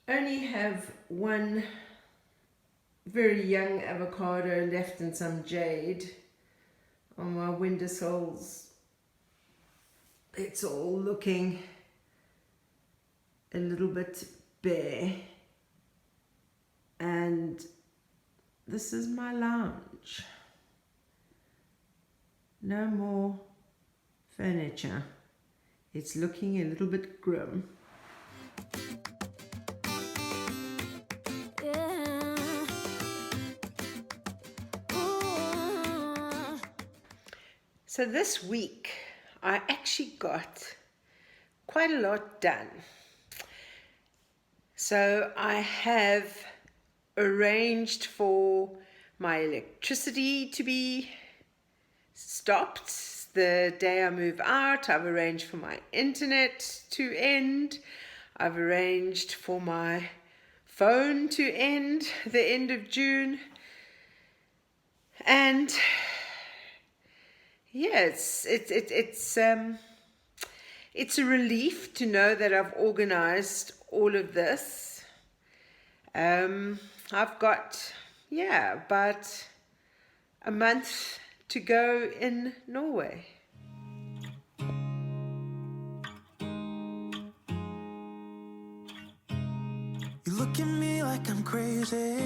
only have one very young avocado left and some jade on my windowsills. It's all looking a little bit bare, and this is my lounge. No more furniture. It's looking a little bit grim. So this week I actually got quite a lot done. So I have arranged for my electricity to be stopped the day I move out. I've arranged for my internet to end. I've arranged for my phone to end the end of June. And yes, it's a relief to know that I've organized all of this. I've got, about a month to go in Norway. You look at me like I'm crazy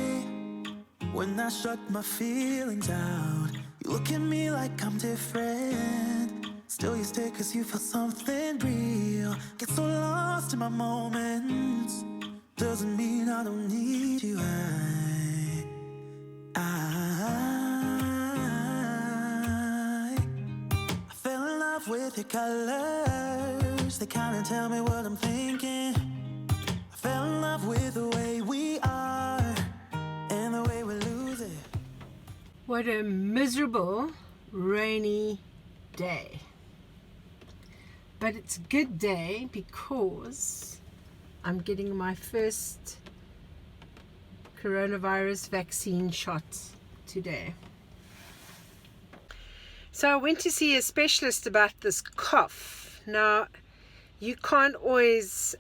when I shut my feelings out. You look at me like I'm different, still you stay cause you feel something real. Get so lost in my moments, doesn't mean I don't need you. I fell in love with your colors, they kinda tell me what I'm thinking. I fell in love with the way we are and the way we lose it. What a miserable, rainy day. But it's a good day because I'm getting my first coronavirus vaccine shot today. So I went to see a specialist about this cough. Now, you can't always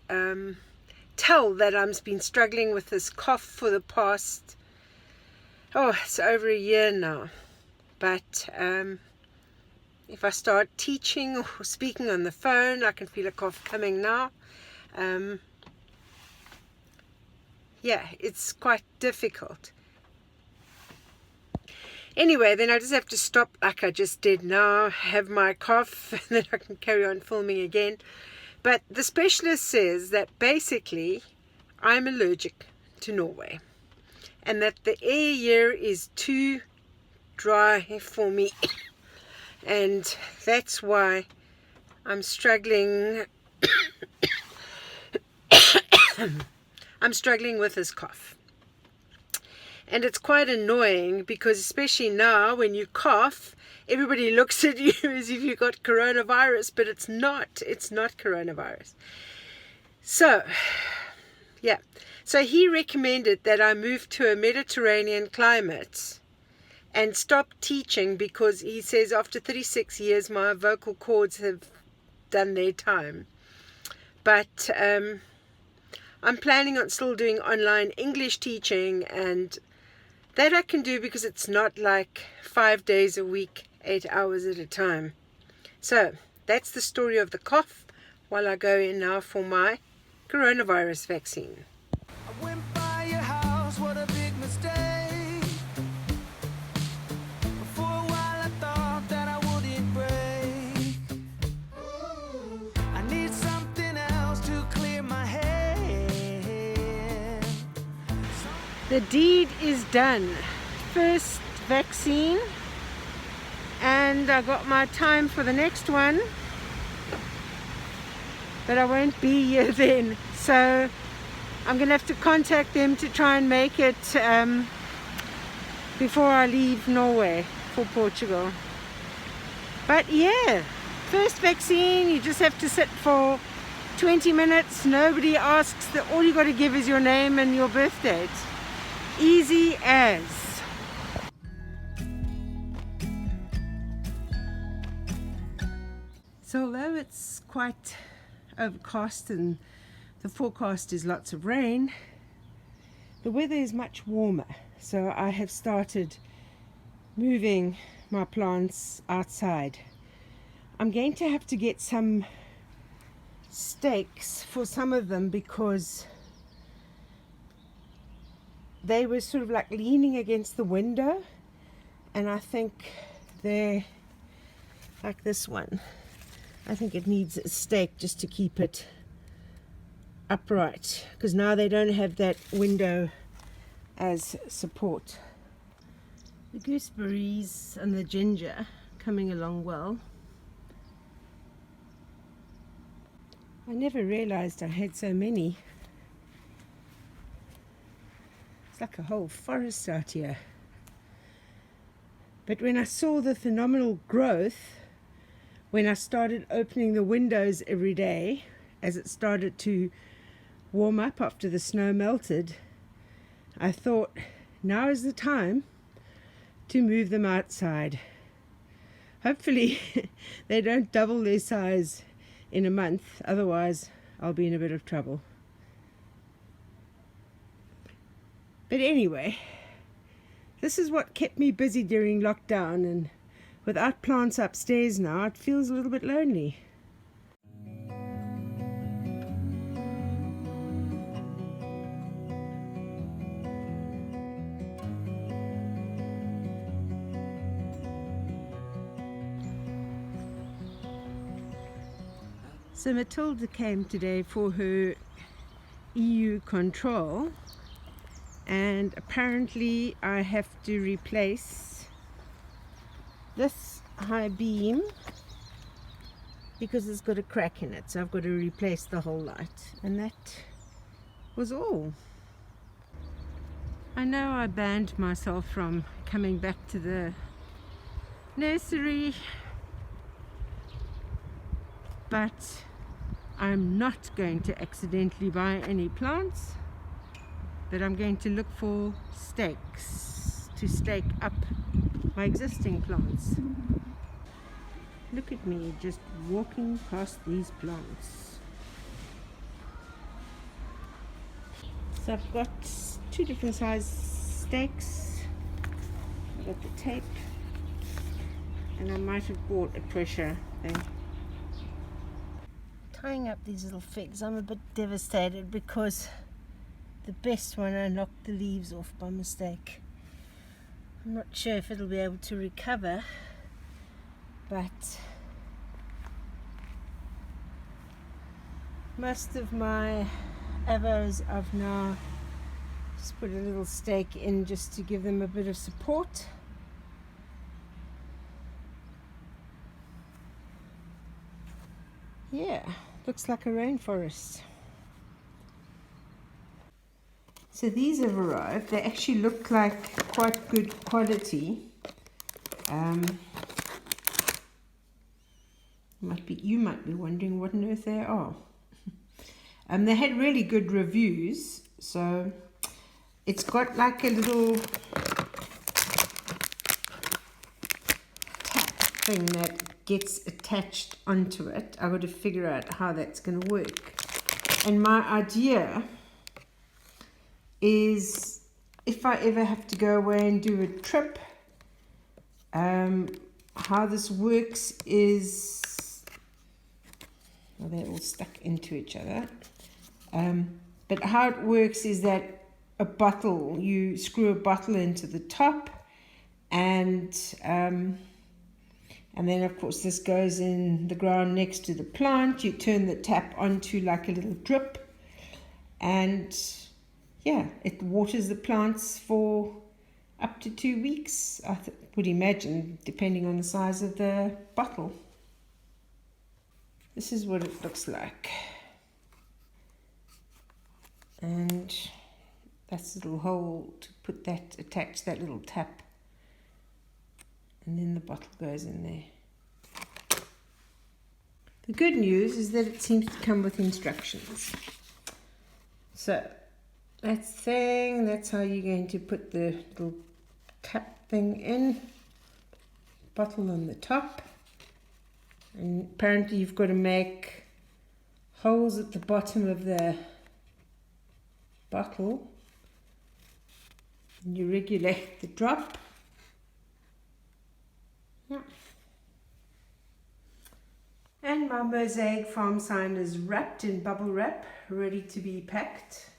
tell that I've been struggling with this cough for the past, it's over a year now. But if I start teaching or speaking on the phone, I can feel a cough coming now. It's quite difficult. Anyway, then I just have to stop like I just did now, have my cough, and then I can carry on filming again. But the specialist says that basically I'm allergic to Norway and that the air here is too dry for me. And that's why I'm struggling. I'm struggling with this cough. And it's quite annoying because especially now when you cough, everybody looks at you as if you've got coronavirus, but it's not coronavirus. So he recommended that I move to a Mediterranean climate and stop teaching because he says after 36 years my vocal cords have done their time. But I'm planning on still doing online English teaching, and that I can do because it's not like 5 days a week, 8 hours at a time. So that's the story of the cough while I go in now for my coronavirus vaccine. I went by your house, what a big mistake. For a while I thought that I wouldn't break. I need something else to clear my head. The deed is done. First vaccine, and I got my time for the next one, but I won't be here then. So I'm going to have to contact them to try and make it before I leave Norway for Portugal. But first vaccine, you just have to sit for 20 minutes. Nobody asks. All you got to give is your name and your birth date. Easy as. So although it's quite overcast and The forecast is lots of rain. The weather is much warmer, so I have started moving my plants outside. I'm going to have to get some stakes for some of them because they were sort of like leaning against the window, and I think they're like this one. I think it needs a stake just to keep it upright, because now they don't have that window as support. The gooseberries and the ginger coming along well. I never realized I had so many. It's like a whole forest out here. But when I saw the phenomenal growth, when I started opening the windows every day as it started to warm up after the snow melted, I thought, now is the time to move them outside. Hopefully they don't double their size in a month, otherwise I'll be in a bit of trouble. But anyway, this is what kept me busy during lockdown, and without plants upstairs now, it feels a little bit lonely. So Matilda came today for her EU control, and apparently I have to replace this high beam because it's got a crack in it, so I've got to replace the whole light, and that was all. I know I banned myself from coming back to the nursery, but I'm not going to accidentally buy any plants, but I'm going to look for stakes to stake up my existing plants. Look at me just walking past these plants. So I've got two different size stakes. I've got the tape, and I might have bought a pressure thing. Tying up these little figs, I'm a bit devastated because the best one I knocked the leaves off by mistake. I'm not sure if it'll be able to recover, but most of my avos I've now just put a little stake in just to give them a bit of support. Yeah, looks like a rainforest. So these have arrived. They actually look like quite good quality. You might be wondering what on earth they are. They had really good reviews. So it's got like a little tap thing that gets attached onto it. I've got to figure out how that's going to work. And my idea is, if I ever have to go away and do a trip, how this works is, well, they're all stuck into each other, but how it works is that a bottle, you screw a bottle into the top, and then of course this goes in the ground next to the plant. You turn the tap onto like a little drip, and yeah, it waters the plants for up to 2 weeks, I would imagine, depending on the size of the bottle. This is what it looks like. And that's a little hole to put that, attach that little tap. And then the bottle goes in there. The good news is that it seems to come with instructions. So that's how you're going to put the little tap thing in, bottle on the top, and apparently you've got to make holes at the bottom of the bottle. And you regulate the drop. Yeah. And my mosaic farm sign is wrapped in bubble wrap, ready to be packed.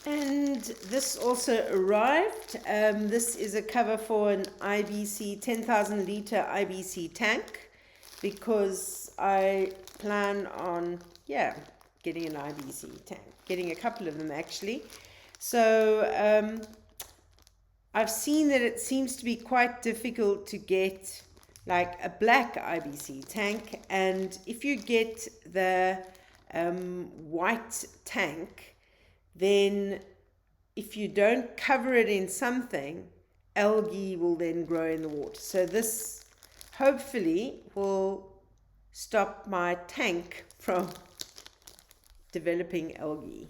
And this also arrived. This is a cover for an IBC 10,000 litre IBC tank, because I plan on getting an IBC tank, getting a couple of them actually. So I've seen that it seems to be quite difficult to get like a black IBC tank, and if you get the white tank, then if you don't cover it in something, algae will then grow in the water. So this hopefully will stop my tank from developing algae.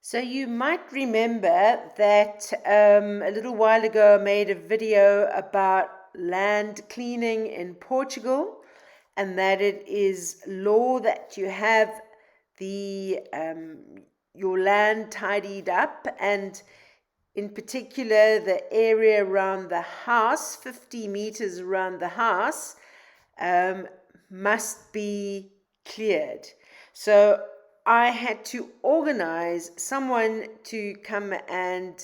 So you might remember that a little while ago I made a video about land cleaning in Portugal, and that it is law that you have the your land tidied up, and in particular the area around the house, 50 meters around the house, must be cleared. So I had to organize someone to come and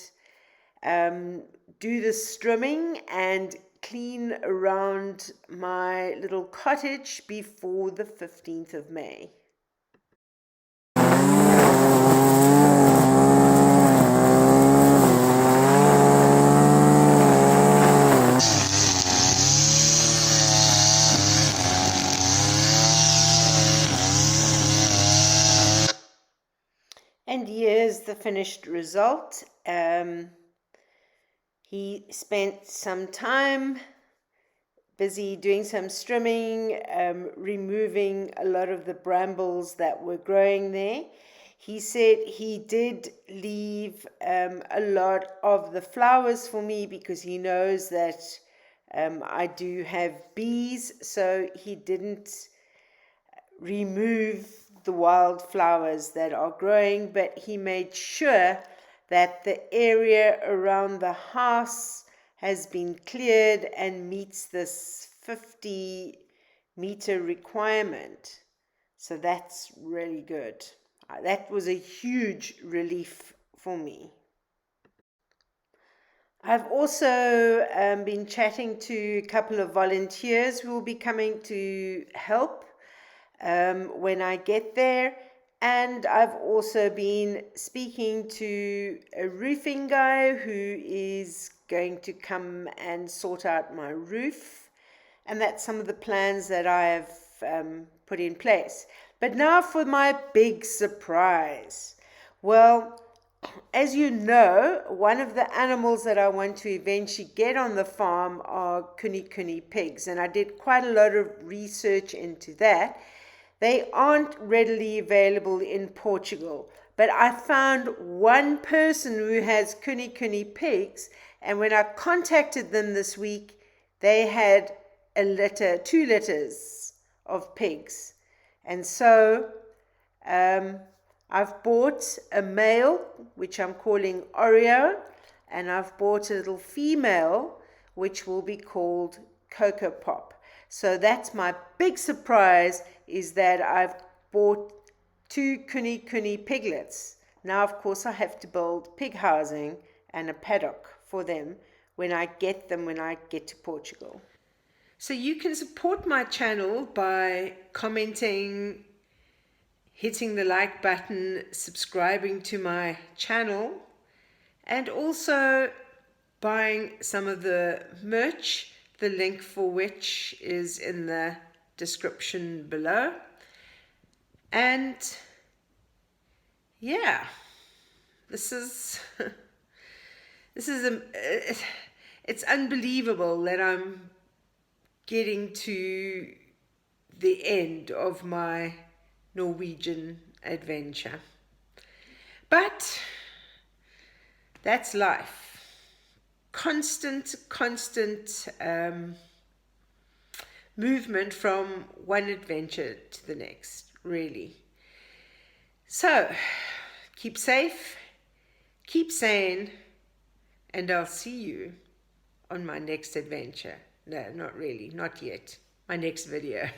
do the strimming and clean around my little cottage before the 15th of May. And here's the finished result. He spent some time busy doing some strimming, removing a lot of the brambles that were growing there. He said he did leave a lot of the flowers for me because he knows that I do have bees, so he didn't remove the wildflowers that are growing, but he made sure that the area around the house has been cleared and meets this 50-meter requirement. So that's really good. That was a huge relief for me. I've also been chatting to a couple of volunteers who will be coming to help when I get there, and I've also been speaking to a roofing guy who is going to come and sort out my roof, and that's some of the plans that I have put in place. But now for my big surprise. Well, as you know, one of the animals that I want to eventually get on the farm are kuni pigs, and I did quite a lot of research into that. They aren't readily available in Portugal, but I found one person who has kuni pigs, and when I contacted them this week, they had two litters of pigs. And so I've bought a male, which I'm calling Oreo, and I've bought a little female, which will be called Cocoa Pop. So that's my big surprise, is that I've bought two kuni piglets. Now, of course, I have to build pig housing and a paddock for them when I get to Portugal. So you can support my channel by commenting, hitting the like button, subscribing to my channel, and also buying some of the merch, the link for which is in the description below. And yeah, this is this is it's unbelievable that I'm getting to the end of my Norwegian adventure. But that's life. Constant movement from one adventure to the next, really. So, keep safe, keep sane, and I'll see you on my next adventure. No, not really, not yet. My next video.